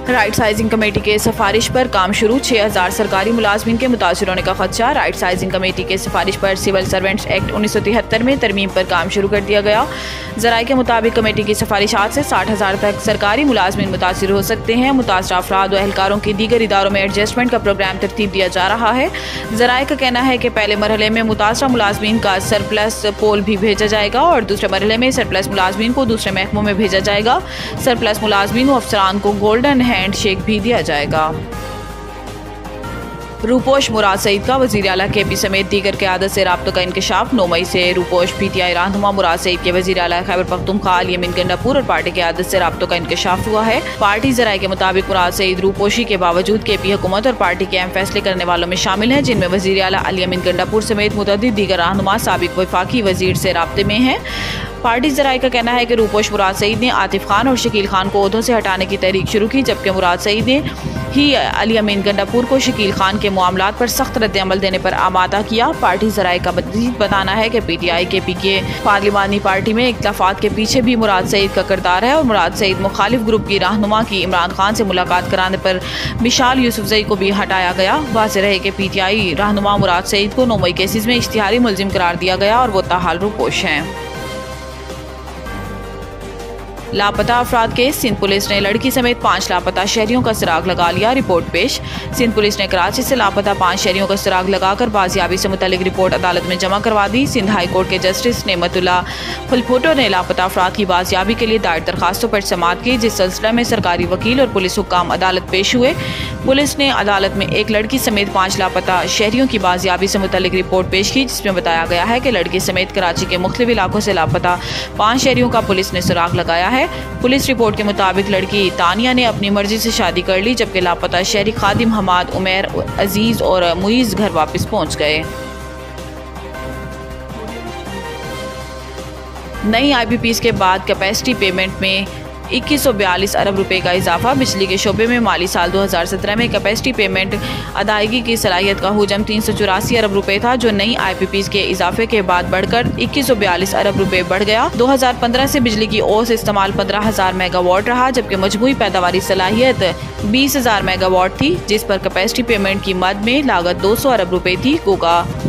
Right sizing committee کے سفارش پر کام شروع، 6000 سرکاری ملازمین کے متاثر ہونے کا خدشہ۔ رائٹ سائزنگ کمیٹی کے سفارش پر سول سروینٹس ایکٹ 1973 میں ترمیم پر کام شروع کر دیا گیا۔ ذرائع کے مطابق کمیٹی کی سفارشات سے 60,000 تک سرکاری ملازمین متاثر ہو سکتے ہیں۔ متاثرہ افراد و اہلکاروں کی دیگر اداروں میں ایڈجسٹمنٹ کا پروگرام ترتیب دیا جا رہا ہے۔ ذرائع کا کہنا ہے کہ پہلے مرحلے میں متاثرہ ملازمین کا سرپلس پول بھی بھیجا جائے گا اور دوسرے مرحلے میں سرپلس ملازمین کو دوسرے محکموں میں بھیجا جائے گا۔ سرپلس ملازمین و افسران کو گولڈن ہینڈ شیک بھی دیا جائے گا۔ روپوش مراد سعید کا وزیر اعلیٰ کے پی سمیت دیگر قیادت سے رابطوں کا انکشاف۔ 9 مئی سے روپوش پی ٹی آئی رہنما مراد سعید کے وزیر اعلیٰ خیبر پختونخوا الیمین گنڈاپور اور پارٹی قیادت سے رابطوں کا انکشاف ہوا ہے۔ پارٹی ذرائع کے مطابق مراد سعید روپوشی کے باوجود کے پی حکومت اور پارٹی کے اہم فیصلے کرنے والوں میں شامل ہیں، جن میں وزیر اعلیٰ الیمین گنڈاپور سمیت متعدد دیگر رہنما سابق وفاقی وزیر سے رابطے میں ہیں۔ پارٹی ذرائع کا کہنا ہے کہ روپوش مراد سعید نے عاطف خان اور شکیل خان کو عہدوں سے ہٹانے کی تحریک شروع کی، جبکہ مراد سعید نے ہی الیمین گنڈاپور کو شکیل خان کے معاملات پر سخت رد عمل دینے پر آمادہ کیا۔ پارٹی ذرائع کا مزید بتانا ہے کہ پی ٹی آئی کے پی کے پارلیمانی پارٹی میں اختلافات کے پیچھے بھی مراد سعید کا کردار ہے اور مراد سعید مخالف گروپ کی رہنما کی عمران خان سے ملاقات کرانے پر مشال یوسفزئی کو بھی ہٹایا گیا۔ واضح رہے کہ پی ٹی آئی رہنما مراد سعید کو 9 مئی کیسز میں اشتہاری ملزم قرار دیا گیا اور وہ تاحال روپوش ہیں۔ لاپتہ افراد کیس، سندھ پولیس نے لڑکی سمیت 5 لاپتہ شہریوں کا سراغ لگا لیا۔ رپورٹ پیش۔ سندھ پولیس نے کراچی سے لاپتہ 5 شہریوں کا سراغ لگا کر بازیابی سے متعلق رپورٹ عدالت میں جمع کروا دی۔ سندھ ہائی کورٹ کے جسٹس نعمت اللہ پھلپوٹو نے لاپتہ افراد کی بازیابی کے لیے دائر درخواستوں پر سماعت کی، جس سلسلہ میں سرکاری وکیل اور پولیس حکام عدالت پیش ہوئے۔ پولیس نے عدالت میں ایک لڑکی سمیت 5 لاپتہ شہریوں کی بازیابی سے متعلق رپورٹ پیش کی، جس میں بتایا گیا ہے کہ لڑکی سمیت کراچی کے مختلف علاقوں سے لاپتہ 5 شہریوں کا پولیس نے سراغ لگایا ہے۔ پولیس رپورٹ کے مطابق لڑکی تانیہ نے اپنی مرضی سے شادی کر لی، جبکہ لاپتہ شہری خادم حماد، عمیر، عزیز اور معیز گھر واپس پہنچ گئے۔ نئی آئی پی پیز کے بعد کیپیسٹی پیمنٹ میں 2142 ارب روپے کا اضافہ۔ بجلی کے شعبے میں مالی سال 2017 میں کیپیسٹی پیمنٹ ادائیگی کی صلاحیت کا حجم 384 ارب روپے تھا، جو نئی آئی پی پیز کے اضافے کے بعد بڑھ کر 2142 ارب روپے بڑھ گیا۔ 2015 سے بجلی کی اوس استعمال 15,000 میگا واٹ رہا، جبکہ مجموعی پیداواری صلاحیت 20,000 میگا واٹ تھی، جس پر کیپیسٹی پیمنٹ کی مد میں لاگت 200 ارب روپے تھی۔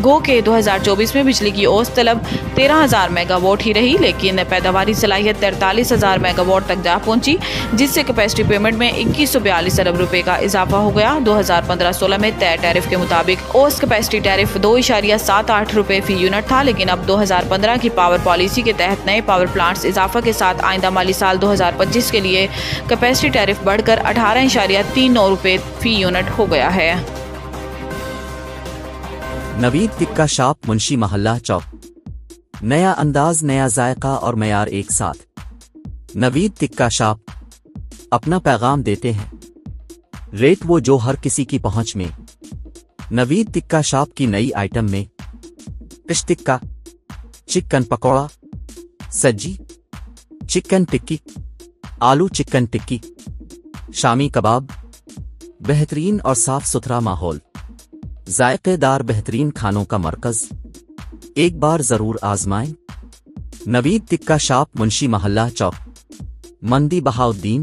گو کہ 2024 میں بجلی کی اوس طلب 13,000 میگا واٹ ہی رہی، لیکن پیداواری صلاحیت 43,000 میگا واٹ تک پہنچی، جس سے کیپیسٹی پیمنٹ میں 2142 ارب روپے کا اضافہ ہو گیا۔ 2015-16 میں طے ٹیرف کے مطابق اوس کیپیسٹی ٹیرف 2.78 روپے فی یونٹ تھا، لیکن اب 2015 کی پاور پالیسی کے تحت نئے پاور پلانٹس اضافہ کے ساتھ آئندہ مالی سال 2025 کے لیے کیپیسٹی ٹیرف بڑھ کر 18.39 روپے فی یونٹ ہو گیا ہے۔ نوید ٹکا شاپ، منشی محلہ چوک۔ نیا انداز، نیا ذائقہ اور معیار ایک ساتھ۔ نوید ٹکا شاپ اپنا پیغام دیتے ہیں، ریٹ وہ جو ہر کسی کی پہنچ میں۔ نوید ٹکا شاپ کی نئی آئٹم میں فش ٹکا، چکن پکوڑا، سجی، چکن ٹکی، آلو چکن ٹکی، شامی کباب، بہترین اور صاف ستھرا ماحول، ذائقے دار بہترین کھانوں کا مرکز، ایک بار ضرور آزمائیں۔ نوید ٹکا شاپ، منشی محلہ چوک، مندی بہاؤدین۔